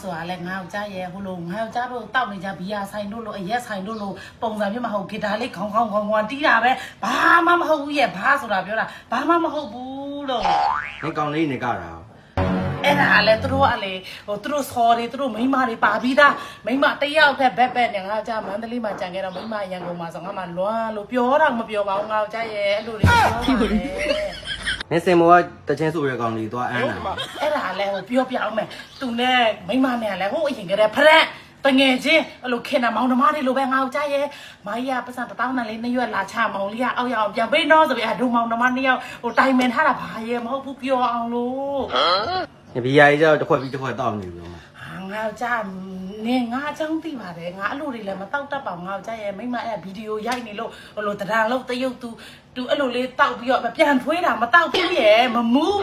ဆိုရလဲငါ့ကိုကြားရဲဟိုလိုငါ့ကိုကြားလို့တောက်နေကြဘီယာဆိုင်တို့လို့အရက်ဆိုင်တို့လို့ပုံစံမျိုးမဟုတ်ဂီတာလေးခေါင်းတီးတာပဲဘာမှမဟုတ်ဘူးရဲ့ဘာဆိုတာပြောတာဘာမှမဟုတ်ဘူးလို့ နေကောင်လေးနေကြတာ အဲ့ဒါလည်းသူတို့ကလေဟိုသူတို့ဆော်တွေသူတို့မိန်းမတွေပါပြီးသားမိန်းမတယောက်ဖက်ဘက်နဲ့ငါကြားမန္တလေးမှာကြံခဲ့တော့မိန်းမရန်ကုန်မှာဆိုငါမှလွမ်းလို့ပြောတော့မပြောပါဘူးငါကြားရဲအဲ့လိုတွေပြောတယ် နေစင်မောကတချင်းဆိုရကောင်လေးသွားအန်းတာ အဲ့ဒါလည်းဟိုပြောပြအောင်မယ်သူနဲ့မိန်းမနဲ့လည်းဟိုအရင်ကတည်းကဖရက်တငယ်ချင်းအဲ့လိုခင်တာမောင်နှမတွေလိုပဲငါ့ကိုကြားရဲမကြီးကပတ်စံ1000နဲ့လေး2ရွက်လာချမောင်လေးကအောက်ရအောင်ပြန်ပေးတော့ဆိုပြီးအဒုမောင်နှမ2ယောက်ဟိုတိုင်မင်ထားတာဘာရဲမဟုတ်ဘူးပြောအောင်လို့ ဘီယာကြီးကျတော့တစ်ခွက်ပြီးတစ်ခွက်တောက်နေပြီ ငါကြားနေငါအကြောင်းသိပါတယ်ငါအဲ့လိုတွေလည်းမတောက်တတ်ပါဘူးငါကြားရဲမိမအဲ့ဗီဒီယိုရိုက်နေလို့ဟိုလိုတရံလို့တရုပ်သူအဲ့လိုလေးတောက်ပြီးတော့ပြန်ထွေးတာမတောက်ဘူးရဲ့မမူး